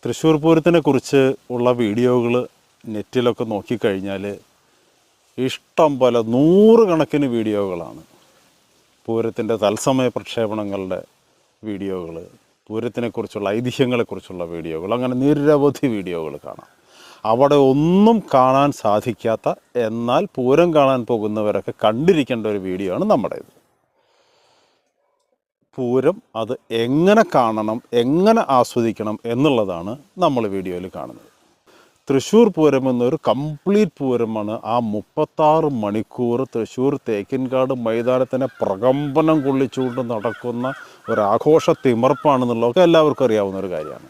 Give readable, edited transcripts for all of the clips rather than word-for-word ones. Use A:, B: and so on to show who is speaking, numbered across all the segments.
A: തൃശ്ശൂർ പൂരത്തിനെ കുറിച്ച് ഉള്ള വീഡിയോകൾ നെറ്റിലൊക്കെ നോക്കിക്കഴിഞ്ഞാൽ ഇഷ്ടം പോലെ നൂറുകണക്കിന് വീഡിയോകളാണ്. പൂരത്തിൻ്റെ തത്സമയ പ്രക്ഷേപണങ്ങളുടെ വീഡിയോകൾ, പൂരത്തിനെക്കുറിച്ചുള്ള ഐതിഹ്യങ്ങളെക്കുറിച്ചുള്ള വീഡിയോകൾ, അങ്ങനെ നിരവധി വീഡിയോകൾ കാണാം. അവിടെ ഒന്നും കാണാൻ സാധിക്കാത്ത, എന്നാൽ പൂരം കാണാൻ പോകുന്നവരൊക്കെ കണ്ടിരിക്കേണ്ട ഒരു വീഡിയോ ആണ് നമ്മുടേത്. പൂരം അത് എങ്ങനെ കാണണം, എങ്ങനെ ആസ്വദിക്കണം എന്നുള്ളതാണ് നമ്മൾ വീഡിയോയിൽ കാണുന്നത്. തൃശ്ശൂർ പൂരം എന്നൊരു കംപ്ലീറ്റ് പൂരമാണ്. ആ 36 മണിക്കൂർ തൃശ്ശൂർ തേക്കിൻകാട് മൈതാനത്തിനെ പ്രകമ്പനം കൊള്ളിച്ചുകൊണ്ട് നടക്കുന്ന ഒരാഘോഷ തിമർപ്പാണെന്നുള്ളതൊക്കെ എല്ലാവർക്കും അറിയാവുന്ന ഒരു കാര്യമാണ്.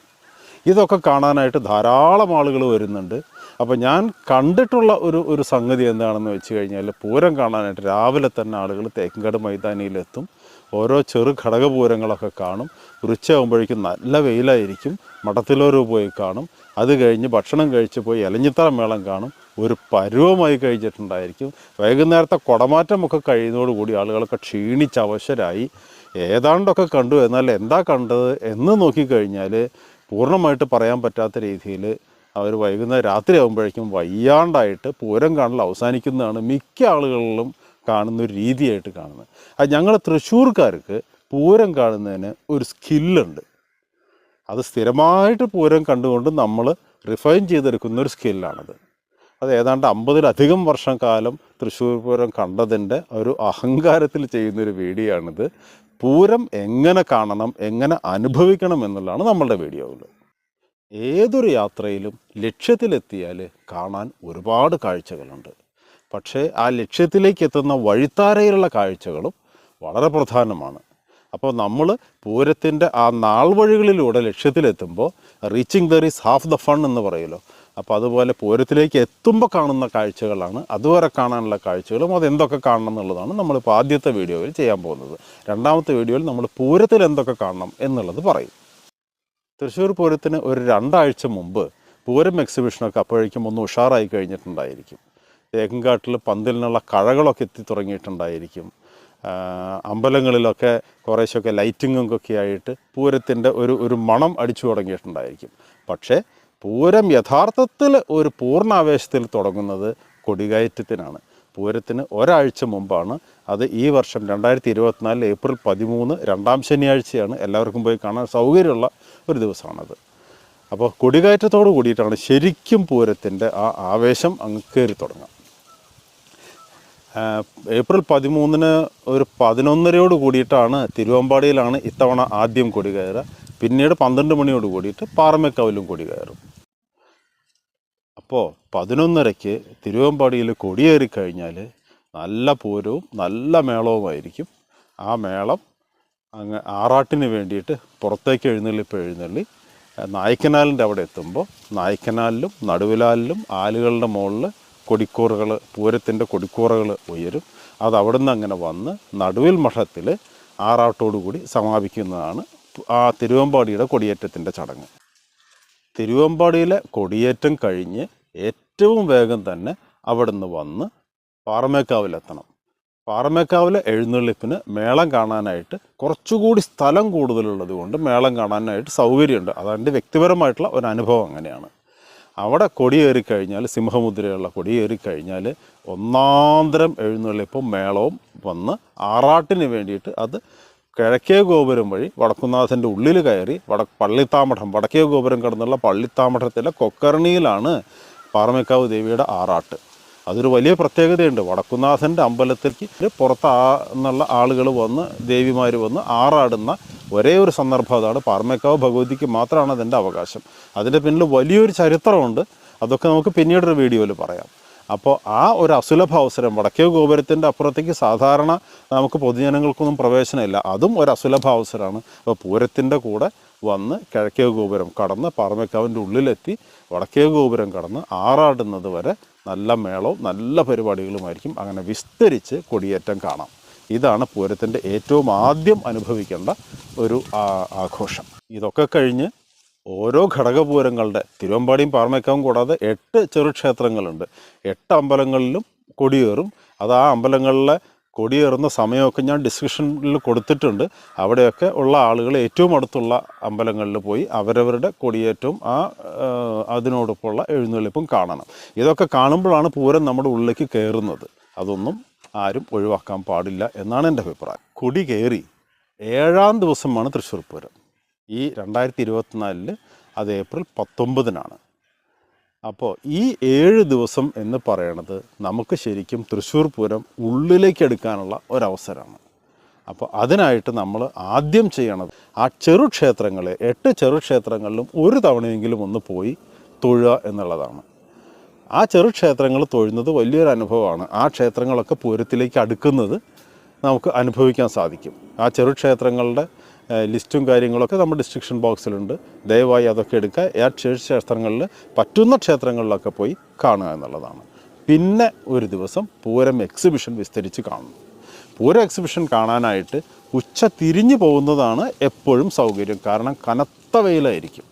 A: ഇതൊക്കെ കാണാനായിട്ട് ധാരാളം ആളുകൾ വരുന്നുണ്ട്. അപ്പോൾ ഞാൻ കണ്ടിട്ടുള്ള ഒരു സംഗതി എന്താണെന്ന് വെച്ച് കഴിഞ്ഞാൽ, പൂരം കാണാനായിട്ട് രാവിലെ തന്നെ ആളുകൾ തേക്കിൻകാട് മൈതാനിയിലെത്തും. ഓരോ ചെറു ഘടകപൂരങ്ങളൊക്കെ കാണും. ഉച്ചയാകുമ്പോഴേക്കും നല്ല വെയിലായിരിക്കും. മഠത്തിലോരോ പോയി കാണും. അത് കഴിഞ്ഞ് ഭക്ഷണം കഴിച്ച് പോയി എലഞ്ഞിത്തറ മേളം കാണും. ഒരു പരുവമായി കഴിഞ്ഞിട്ടുണ്ടായിരിക്കും. വൈകുന്നേരത്തെ കുടമാറ്റമൊക്കെ കഴിയുന്നതോടുകൂടി ആളുകളൊക്കെ ക്ഷീണിച്ച് അവശരായി ഏതാണ്ടൊക്കെ കണ്ടു. എന്നാൽ എന്താ കണ്ടത് എന്ന് നോക്കിക്കഴിഞ്ഞാൽ പൂർണ്ണമായിട്ട് പറയാൻ പറ്റാത്ത രീതിയിൽ അവർ വൈകുന്നേരം രാത്രി ആകുമ്പോഴേക്കും വയ്യാണ്ടായിട്ട് പൂരം കാണൽ അവസാനിക്കുന്നതാണ് മിക്ക ആളുകളിലും കാണുന്നൊരു രീതിയായിട്ട് കാണുന്നത്. അത് ഞങ്ങൾ തൃശ്ശൂർക്കാർക്ക് പൂരം കാണുന്നതിന് ഒരു സ്കില്ലുണ്ട്. അത് സ്ഥിരമായിട്ട് പൂരം കണ്ടുകൊണ്ട് നമ്മൾ റിഫൈൻ ചെയ്തെടുക്കുന്ന ഒരു സ്കില്ലാണത്. അത് ഏതാണ്ട് 50-ലധികം വർഷം കാലം തൃശ്ശൂർ പൂരം കണ്ടതിൻ്റെ ഒരു അഹങ്കാരത്തിൽ ചെയ്യുന്നൊരു വീഡിയോ ആണിത്. പൂരം എങ്ങനെ കാണണം, എങ്ങനെ അനുഭവിക്കണം എന്നുള്ളതാണ് നമ്മളുടെ വീഡിയോകൾ. ഏതൊരു യാത്രയിലും ലക്ഷ്യത്തിലെത്തിയാൽ കാണാൻ ഒരുപാട് കാഴ്ചകളുണ്ട്. പക്ഷേ ആ ലക്ഷ്യത്തിലേക്ക് എത്തുന്ന വഴിത്താരയിലുള്ള കാഴ്ചകളും വളരെ പ്രധാനമാണ്. അപ്പോൾ നമ്മൾ പൂരത്തിൻ്റെ ആ നാൾ വഴികളിലൂടെ ലക്ഷ്യത്തിലെത്തുമ്പോൾ reaching there is half the fun എന്ന് പറയുമല്ലോ. അപ്പോൾ അതുപോലെ പൂരത്തിലേക്ക് എത്തുമ്പോൾ കാണുന്ന കാഴ്ചകളാണ് അതുവരെ കാണാനുള്ള കാഴ്ചകളും. അതെന്തൊക്കെ കാണണം എന്നുള്ളതാണ് നമ്മളിപ്പോൾ ആദ്യത്തെ വീഡിയോയിൽ ചെയ്യാൻ പോകുന്നത്. രണ്ടാമത്തെ വീഡിയോയിൽ നമ്മൾ പൂരത്തിൽ എന്തൊക്കെ കാണണം എന്നുള്ളത് പറയും. തൃശ്ശൂർ പൂരത്തിന് ഒരു 2 ആഴ്ച മുമ്പ് പൂരം എക്സിബിഷനൊക്കെ അപ്പോഴേക്കും ഒന്ന് ഉഷാറായി കഴിഞ്ഞിട്ടുണ്ടായിരിക്കും. തേക്കിൻകാട്ടിൽ പന്തലിനുള്ള കഴകളൊക്കെ എത്തി തുടങ്ങിയിട്ടുണ്ടായിരിക്കും. അമ്പലങ്ങളിലൊക്കെ കുറേശ്ശൊക്കെ ലൈറ്റിങ്ങൊക്കെ ആയിട്ട് പൂരത്തിൻ്റെ ഒരു മണം അടിച്ചു തുടങ്ങിയിട്ടുണ്ടായിരിക്കും. പക്ഷേ പൂരം യഥാർത്ഥത്തിൽ ഒരു പൂർണ്ണാവേശത്തിൽ തുടങ്ങുന്നത് കൊടികയറ്റത്തിനാണ്. പൂരത്തിന് ഒരാഴ്ച മുമ്പാണ്. അത് ഈ വർഷം 2024 ഏപ്രിൽ 13 2-ാം ശനിയാഴ്ചയാണ്. എല്ലാവർക്കും പോയി കാണാൻ സൗകര്യമുള്ള ഒരു ദിവസമാണത്. അപ്പോൾ കൊടികയറ്റത്തോട് കൂടിയിട്ടാണ് ശരിക്കും പൂരത്തിൻ്റെ ആ ആവേശം അങ്ങ് കയറി തുടങ്ങുക. ഏപ്രിൽ 13 ഒരു 11:30 കൂടിയിട്ടാണ് തിരുവമ്പാടിയിലാണ് ഇത്തവണ ആദ്യം കൊടി കയറുക. പിന്നീട് 12 മണിയോട് കൂടിയിട്ട് പാറമേക്കാവിലും കൊടി കയറും. അപ്പോൾ 11:30 തിരുവമ്പാടിയിൽ കൊടിയേറിക്കഴിഞ്ഞാൽ നല്ല പൂരവും നല്ല മേളവുമായിരിക്കും. ആ മേളം അങ്ങ് ആറാട്ടിന് വേണ്ടിയിട്ട് പുറത്തേക്ക് എഴുന്നള്ളി നായ്ക്കനാലിൻ്റെ അവിടെ എത്തുമ്പോൾ നായ്ക്കനാലിലും നടുവിലാലിലും ആലുകളുടെ മുകളിൽ കൊടിക്കൂറകൾ, പൂരത്തിൻ്റെ കൊടിക്കൂറകൾ ഉയരും. അത് അവിടെ നിന്ന് അങ്ങനെ വന്ന് നടുവിൽ മഠത്തിൽ ആറാട്ടോടുകൂടി സമാപിക്കുന്നതാണ് ആ തിരുവമ്പാടിയുടെ കൊടിയേറ്റത്തിൻ്റെ ചടങ്ങ്. തിരുവമ്പാടിയിലെ കൊടിയേറ്റം കഴിഞ്ഞ് ഏറ്റവും വേഗം തന്നെ അവിടെ നിന്ന് വന്ന് പാറമേക്കാവിലെത്തണം. പാറമേക്കാവിലെ എഴുന്നള്ളിപ്പിന് മേളം കാണാനായിട്ട് കുറച്ചുകൂടി സ്ഥലം കൂടുതലുള്ളത് കൊണ്ട് മേളം കാണാനായിട്ട് സൗകര്യമുണ്ട്. അതെൻ്റെ വ്യക്തിപരമായിട്ടുള്ള ഒരു അനുഭവം അങ്ങനെയാണ്. അവിടെ കൊടിയേറിക്കഴിഞ്ഞാൽ, സിംഹമുദ്രയുള്ള കൊടിയേറിക്കഴിഞ്ഞാൽ ഒന്നാന്തരം എഴുന്നള്ളിപ്പും മേളവും വന്ന് ആറാട്ടിന് വേണ്ടിയിട്ട് അത് കിഴക്കേ ഗോപുരം വഴി വടക്കുന്നാഥൻ്റെ ഉള്ളിൽ കയറി പള്ളിത്താമഠം, വടക്കേ ഗോപുരം കടന്നുള്ള പള്ളിത്താമഠത്തിലെ കൊക്കർണിയിലാണ് പാറമേക്കാവ് ദേവിയുടെ ആറാട്ട്. അതൊരു വലിയ പ്രത്യേകതയുണ്ട്. വടക്കുന്നാഥൻ്റെ അമ്പലത്തിലേക്ക് പുറത്തുനിന്നുള്ള ആളുകൾ വന്ന്, ദേവിമാർ വന്ന് ആറാടുന്ന ഒരേ ഒരു സന്ദർഭം അതാണ്. പാറമേക്കാവ് ഭഗവതിക്ക് മാത്രമാണ് അതിൻ്റെ അവകാശം. അതിൻ്റെ പിന്നിൽ വലിയൊരു ചരിത്രമുണ്ട്. അതൊക്കെ നമുക്ക് പിന്നീടൊരു വീഡിയോയിൽ പറയാം. അപ്പോൾ ആ ഒരു അസുലഭ അവസരം, വടക്കേ ഗോപുരത്തിൻ്റെ അപ്പുറത്തേക്ക് സാധാരണ നമുക്ക് പൊതുജനങ്ങൾക്കൊന്നും പ്രവേശനമില്ല. അതും ഒരു അസുലഭ അവസരമാണ്. അപ്പോൾ പൂരത്തിൻ്റെ കൂടെ വന്ന് കിഴക്കേ ഗോപുരം കടന്ന് പാറമേക്കാവിൻ്റെ ഉള്ളിലെത്തി വടക്കേ ഗോപുരം കടന്ന് ആറാടുന്നത് വരെ നല്ല മേളവും നല്ല പരിപാടികളുമായിരിക്കും. അങ്ങനെ വിസ്തരിച്ച് കൊടിയേറ്റം കാണാം. ഇതാണ് പൂരത്തിൻ്റെ ഏറ്റവും ആദ്യം അനുഭവിക്കേണ്ട ഒരു ആഘോഷം. ഇതൊക്കെ കഴിഞ്ഞ് ഓരോ ഘടകപൂരങ്ങളുടെ, തിരുവമ്പാടിയും പാറമേക്കാവും കൂടാതെ 8 ചെറുക്ഷേത്രങ്ങളുണ്ട്. 8 അമ്പലങ്ങളിലും കൊടിയേറും. അത് ആ അമ്പലങ്ങളിലെ കൊടിയേറുന്ന സമയമൊക്കെ ഞാൻ ഡിസ്ക്രിപ്ഷനിൽ കൊടുത്തിട്ടുണ്ട്. അവിടെയൊക്കെ ഉള്ള ആളുകൾ ഏറ്റവും അടുത്തുള്ള അമ്പലങ്ങളിൽ പോയി അവരവരുടെ കൊടിയേറ്റവും അതിനോടൊപ്പമുള്ള എഴുന്നള്ളിപ്പും കാണണം. ഇതൊക്കെ കാണുമ്പോഴാണ് പൂരം നമ്മുടെ ഉള്ളിലേക്ക് കയറുന്നത്. അതൊന്നും ആരും ഒഴിവാക്കാൻ പാടില്ല എന്നാണ് എൻ്റെ അഭിപ്രായം. കൊടി കയറി 7-ാം ദിവസമാണ് തൃശ്ശൂർ പൂരം. ഈ 2024 അത് ഏപ്രിൽ 19-നാണ്. അപ്പോൾ ഈ 7 ദിവസം എന്ന് പറയണത് നമുക്ക് ശരിക്കും തൃശ്ശൂർ പൂരം ഉള്ളിലേക്ക് എടുക്കാനുള്ള ഒരവസരമാണ്. അപ്പോൾ അതിനായിട്ട് നമ്മൾ ആദ്യം ചെയ്യണത് ആ ചെറുക്ഷേത്രങ്ങളെ 8 ചെറുക്ഷേത്രങ്ങളിലും ഒരു തവണയെങ്കിലും ഒന്ന് പോയി തൊഴുക എന്നുള്ളതാണ്. ആ ചെറുക്ഷേത്രങ്ങൾ തൊഴുന്നത് വലിയൊരു അനുഭവമാണ്. ആ ക്ഷേത്രങ്ങളൊക്കെ പൂരത്തിലേക്ക് അടുക്കുന്നത് നമുക്ക് അനുഭവിക്കാൻ സാധിക്കും. ആ ചെറുക്ഷേത്രങ്ങളുടെ ലിസ്റ്റും കാര്യങ്ങളൊക്കെ നമ്മുടെ ഡിസ്ക്രിപ്ഷൻ ബോക്സിലുണ്ട്. ദയവായി അതൊക്കെ എടുക്കുക. ആ ക്ഷേത്രങ്ങളിൽ പറ്റുന്ന ക്ഷേത്രങ്ങളിലൊക്കെ പോയി കാണുക എന്നുള്ളതാണ്. പിന്നെ ഒരു ദിവസം പൂരം എക്സിബിഷൻ വിസ്തരിച്ച് കാണുന്നു. പൂരം എക്സിബിഷൻ കാണാനായിട്ട് ഉച്ച തിരിഞ്ഞു പോകുന്നതാണ് എപ്പോഴും സൗകര്യം. കാരണം കനത്ത വെയിലായിരിക്കും.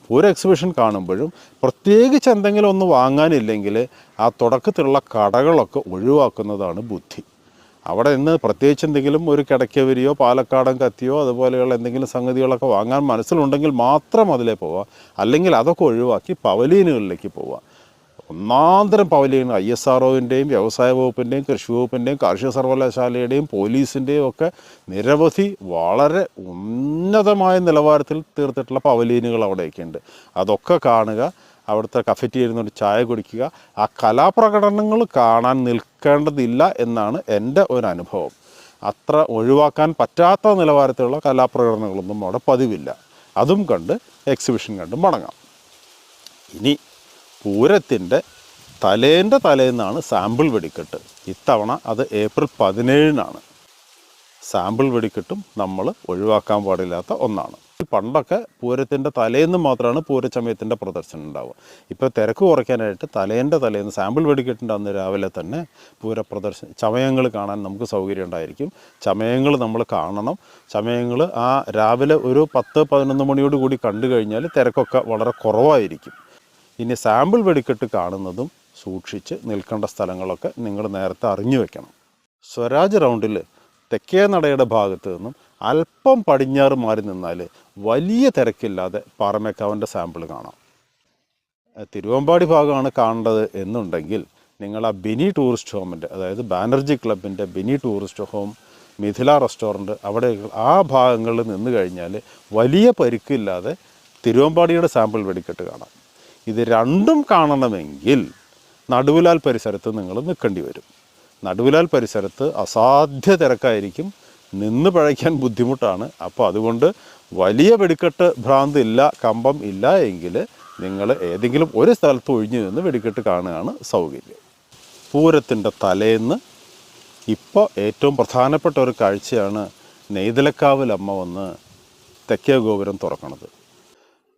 A: പൂരം എക്സിബിഷൻ കാണുമ്പോഴും പ്രത്യേകിച്ച് എന്തെങ്കിലും ഒന്ന് വാങ്ങാനില്ലെങ്കിൽ ആ തുടക്കത്തിലുള്ള കടകളൊക്കെ ഒഴിവാക്കുന്നതാണ് ബുദ്ധി. അവിടെ നിന്ന് പ്രത്യേകിച്ച് എന്തെങ്കിലും ഒരു കിടക്കവരിയോ പാലക്കാടൻ കത്തിയോ അതുപോലെയുള്ള എന്തെങ്കിലും സംഗതികളൊക്കെ വാങ്ങാൻ മനസ്സിലുണ്ടെങ്കിൽ മാത്രം അതിലേ പോവുക. അല്ലെങ്കിൽ അതൊക്കെ ഒഴിവാക്കി പവലീനുകളിലേക്ക് പോവുക. ഒന്നാന്തരം പവലീൻ ISROവിൻ്റെയും വ്യവസായ വകുപ്പിൻ്റെയും കൃഷി വകുപ്പിൻ്റെയും കാർഷിക സർവകലാശാലയുടെയും പോലീസിൻ്റെയും ഒക്കെ നിരവധി വളരെ ഉന്നതമായ നിലവാരത്തിൽ തീർത്തിട്ടുള്ള പവലീനുകൾ അവിടെയൊക്കെ ഉണ്ട്. അതൊക്കെ കാണുക. അവിടുത്തെ കഫറ്റീരിയയിൽ ഇരുന്നൊരു ചായ കുടിക്കുക. ആ കലാപ്രകടനങ്ങൾ കാണാൻ നിൽക്കേണ്ടതില്ല എന്നാണ് എൻ്റെ ഒരു അനുഭവം. അത്ര ഒഴിവാക്കാൻ പറ്റാത്ത നിലവാരത്തിലുള്ള കലാപ്രകടനങ്ങളൊന്നും അവിടെ പതിവില്ല. അതും കണ്ട് എക്സിബിഷൻ കണ്ട് മടങ്ങാം. ഇനി പൂരത്തിൻ്റെ തലേന്നാണ് സാമ്പിൾ വെടിക്കെട്ട്. ഇത്തവണ അത് ഏപ്രിൽ 17-നാണ്. സാമ്പിൾ വെടിക്കെട്ടും നമ്മൾ ഒഴിവാക്കാൻ പാടില്ലാത്ത ഒന്നാണ്. പണ്ടൊക്കെ പൂരത്തിൻ്റെ തലേന്ന് മാത്രമാണ് പൂരച്ചമയത്തിൻ്റെ പ്രദർശനം ഉണ്ടാവുക. ഇപ്പോൾ തിരക്ക് കുറയ്ക്കാനായിട്ട് തലേന്ന് സാമ്പിൾ വെടിക്കെട്ടിൻ്റെ അന്ന് രാവിലെ തന്നെ ചമയങ്ങൾ കാണാൻ നമുക്ക് സൗകര്യം ഉണ്ടായിരിക്കും. ചമയങ്ങൾ നമ്മൾ കാണണം. ചമയങ്ങൾ ആ രാവിലെ ഒരു 10-11 മണിയോട് കൂടി കണ്ടു കഴിഞ്ഞാൽ തിരക്കൊക്കെ വളരെ കുറവായിരിക്കും. ഇനി സാമ്പിൾ വെടിക്കെട്ട് കാണുന്നതും സൂക്ഷിച്ച് നിൽക്കേണ്ട സ്ഥലങ്ങളൊക്കെ നിങ്ങൾ നേരത്തെ അറിഞ്ഞു വെക്കണം. സ്വരാജ് റൗണ്ടിൽ തെക്കേ നടയുടെ ഭാഗത്ത് നിന്നും അല്പം പടിഞ്ഞാറ് മാറി നിന്നാൽ വലിയ തിരക്കില്ലാതെ പാറമേക്കാവിൻ്റെ സാമ്പിൾ കാണാം. തിരുവമ്പാടി ഭാഗമാണ് കാണേണ്ടത് എന്നുണ്ടെങ്കിൽ നിങ്ങൾ ആ ബിനി ടൂറിസ്റ്റ് ഹോമിൻ്റെ, അതായത് ബാനർജി ക്ലബിൻ്റെ Bini tourist home, Mithila restaurant, അവിടെ ആ ഭാഗങ്ങളിൽ നിന്ന് കഴിഞ്ഞാൽ വലിയ പരിക്കില്ലാതെ തിരുവമ്പാടിയുടെ സാമ്പിൾ വെടിക്കെട്ട് കാണാം. ഇത് രണ്ടും കാണണമെങ്കിൽ നടുവിലാൽ പരിസരത്ത് നിങ്ങൾ നിൽക്കേണ്ടി വരും. നടുവിലാൽ പരിസരത്ത് അസാധ്യ തിരക്കായിരിക്കും. നിന്ന് പഴയ്ക്കാൻ ബുദ്ധിമുട്ടാണ്. അപ്പോൾ അതുകൊണ്ട് വലിയ വെടിക്കെട്ട് ഭ്രാന്ത് ഇല്ല, കമ്പം ഇല്ല എങ്കിൽ നിങ്ങൾ ഏതെങ്കിലും ഒരു സ്ഥലത്ത് ഒഴിഞ്ഞു നിന്ന് വെടിക്കെട്ട് കാണുകയാണ് സൗകര്യം. പൂരത്തിൻ്റെ തലേന്ന് ഇപ്പോൾ ഏറ്റവും പ്രധാനപ്പെട്ട ഒരു കാഴ്ചയാണ് നെയ്തലക്കാവിലമ്മ വന്ന് തെക്കേ ഗോപുരം തുറക്കണത്.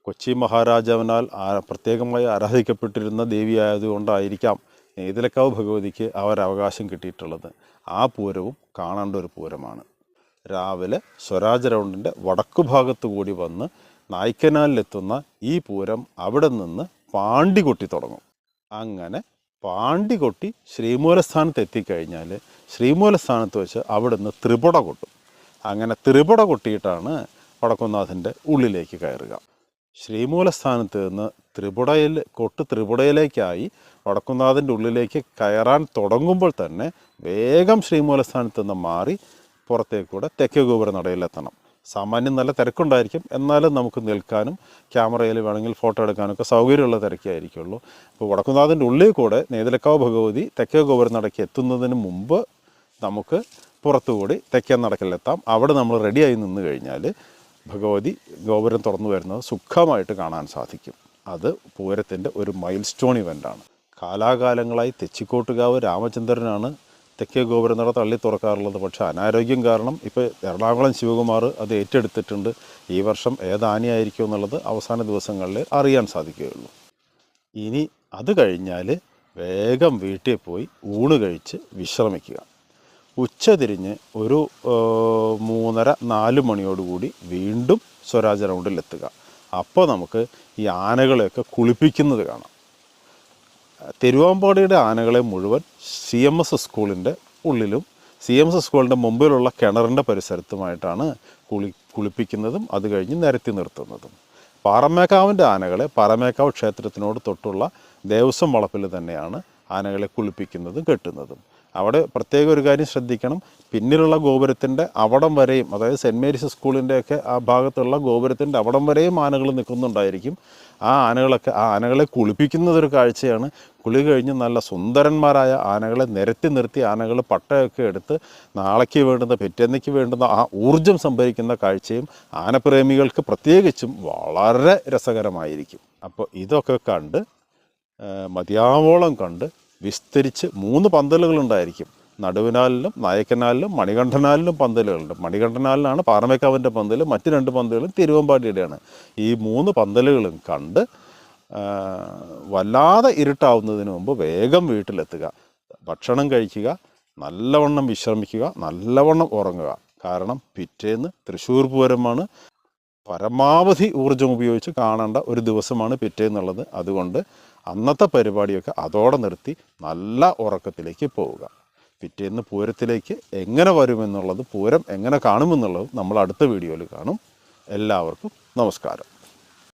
A: കൊച്ചി മഹാരാജാവിനാൽ പ്രത്യേകമായി ആരാധിക്കപ്പെട്ടിരുന്ന ദേവിയായതുകൊണ്ടായിരിക്കാം നെയ്തലക്കാവ് ഭഗവതിക്ക് അവകാശം കിട്ടിയിട്ടുള്ളത്. ആ പൂരവും കാണേണ്ട ഒരു പൂരമാണ്. രാവിലെ സ്വരാജ് റൗണ്ടിൻ്റെ വടക്കു ഭാഗത്തു കൂടി വന്ന് നായ്ക്കനാലിലെത്തുന്ന ഈ പൂരം അവിടെ നിന്ന് പാണ്ടി കൊട്ടി തുടങ്ങും. അങ്ങനെ പാണ്ടി കൊട്ടി ശ്രീമൂലസ്ഥാനത്ത് എത്തിക്കഴിഞ്ഞാൽ ശ്രീമൂലസ്ഥാനത്ത് വെച്ച് അവിടെ നിന്ന് ത്രിപുട കൊട്ടും. അങ്ങനെ ത്രിപുട കൊട്ടിയിട്ടാണ് വടക്കുംനാഥൻ്റെ ഉള്ളിലേക്ക് കയറുക. ശ്രീമൂലസ്ഥാനത്ത് നിന്ന് ത്രിപുടയിലേക്കായി വടക്കുംനാഥൻ്റെ ഉള്ളിലേക്ക് കയറാൻ തുടങ്ങുമ്പോൾ തന്നെ വേഗം ശ്രീമൂലസ്ഥാനത്ത് നിന്ന് മാറി പുറത്തേക്കൂടെ തെക്കേ ഗോപുര നടയിലെത്തണം. സാമാന്യം നല്ല തിരക്കുണ്ടായിരിക്കും. എന്നാലും നമുക്ക് നിൽക്കാനും ക്യാമറയിൽ വേണമെങ്കിൽ ഫോട്ടോ എടുക്കാനൊക്കെ സൗകര്യമുള്ള തിരക്കായിരിക്കുള്ളൂ. അപ്പോൾ വടക്കുംനാഥൻ്റെ ഉള്ളിൽ കൂടെ നെയ്തലക്കാവ് ഭഗവതി തെക്കേ ഗോപുര നടയ്ക്ക് എത്തുന്നതിന് മുമ്പ് നമുക്ക് പുറത്തുകൂടി തെക്കേ നടക്കിലെത്താം. അവിടെ നമ്മൾ റെഡിയായി നിന്ന് കഴിഞ്ഞാൽ ഭഗവതി ഗോപുരം തുറന്നു വരുന്നത് സുഖമായിട്ട് കാണാൻ സാധിക്കും. അത് പൂരത്തിൻ്റെ ഒരു മൈൽ സ്റ്റോൺ ഇവൻ്റാണ്. കാലാകാലങ്ങളായി തെച്ചിക്കോട്ടുകാവ് രാമചന്ദ്രനാണ് തെക്കേ ഗോപുരനട തള്ളി തുറക്കാറുള്ളത്. പക്ഷേ അനാരോഗ്യം കാരണം ഇപ്പോൾ എറണാകുളം ശിവകുമാർ അത് ഏറ്റെടുത്തിട്ടുണ്ട്. ഈ വർഷം ഏതാനയായിരിക്കും എന്നുള്ളത് അവസാന ദിവസങ്ങളിൽ അറിയാൻ സാധിക്കുകയുള്ളൂ. ഇനി അത് കഴിഞ്ഞാൽ വേഗം വീട്ടിൽ പോയി ഊണ് കഴിച്ച് വിശ്രമിക്കുക. ഉച്ചതിരിഞ്ഞ് ഒരു 3:30-4 മണിയോടുകൂടി വീണ്ടും സ്വരാജ് റൗണ്ടിലെത്തുക. അപ്പോൾ നമുക്ക് ഈ ആനകളെയൊക്കെ കുളിപ്പിക്കുന്നത് കാണാം. തിരുവമ്പാടിയുടെ ആനകളെ മുഴുവൻ CMS സ്കൂളിൻ്റെ ഉള്ളിലും CMS സ്കൂളിൻ്റെ മുമ്പിലുള്ള കിണറിൻ്റെ പരിസരത്തുമായിട്ടാണ് കുളിപ്പിക്കുന്നതും അത് കഴിഞ്ഞ് നിരത്തി നിർത്തുന്നതും. പാറമേക്കാവിൻ്റെ ആനകളെ പാറമേക്കാവ് ക്ഷേത്രത്തിനോട് തൊട്ടുള്ള ദേവസ്വം വളപ്പിൽ തന്നെയാണ് ആനകളെ കുളിപ്പിക്കുന്നതും കെട്ടുന്നതും. അവിടെ പ്രത്യേക ഒരു കാര്യം ശ്രദ്ധിക്കണം, പിന്നിലുള്ള ഗോപുരത്തിൻ്റെ അവിടം വരെയും, അതായത് സെൻറ്റ് മേരീസ് സ്കൂളിൻ്റെയൊക്കെ ആ ഭാഗത്തുള്ള ഗോപുരത്തിൻ്റെ അവിടം വരെയും ആനകൾ നിൽക്കുന്നുണ്ടായിരിക്കും. ആ ആനകളെ കുളിപ്പിക്കുന്നതൊരു കാഴ്ചയാണ്. കുളി കഴിഞ്ഞ് നല്ല സുന്ദരന്മാരായ ആനകളെ നിരത്തി നിർത്തി ആനകൾ പട്ടയൊക്കെ എടുത്ത് നാളേക്ക് വേണ്ടുന്ന പിറ്റേന്നേക്ക് വേണ്ടുന്ന ആ ഊർജം സംഭരിക്കുന്ന കാഴ്ചയും ആനപ്രേമികൾക്ക് പ്രത്യേകിച്ചും വളരെ രസകരമായിരിക്കും. അപ്പോൾ ഇതൊക്കെ കണ്ട് മതിയാവോളം കണ്ട് വിസ്തരിച്ച് 3 പന്തലുകളുണ്ടായിരിക്കും. നടുവിനാലിലും നായക്കനാലിലും മണികണ്ഠനാലിലും പന്തലുകളുണ്ട്. മണികണ്ഠനാലിനാണ് പാറമേക്കാവിൻ്റെ പന്തൽ, മറ്റ് 2 പന്തലുകളും തിരുവമ്പാടിയുടെയാണ്. ഈ 3 പന്തലുകളും കണ്ട് വല്ലാതെ ഇരുട്ടാവുന്നതിന് മുമ്പ് വേഗം വീട്ടിലെത്തുക, ഭക്ഷണം കഴിക്കുക, നല്ലവണ്ണം വിശ്രമിക്കുക, നല്ലവണ്ണം ഉറങ്ങുക. കാരണം പിറ്റേന്ന് തൃശ്ശൂർ പൂരമാണ്. പരമാവധി ഊർജ്ജം ഉപയോഗിച്ച് കാണേണ്ട ഒരു ദിവസമാണ് പിറ്റേന്നുള്ളത്. അതുകൊണ്ട് അന്നത്തെ പരിപാടിയൊക്കെ അതോടെ നിർത്തി നല്ല ഉറക്കത്തിലേക്ക് പോവുക. പിറ്റേന്ന് പൂരത്തിലേക്ക് എങ്ങനെ വരുമെന്നുള്ളത്, പൂരം എങ്ങനെ കാണുമെന്നുള്ളത് നമ്മൾ അടുത്ത വീഡിയോയിൽ കാണും. എല്ലാവർക്കും നമസ്കാരം.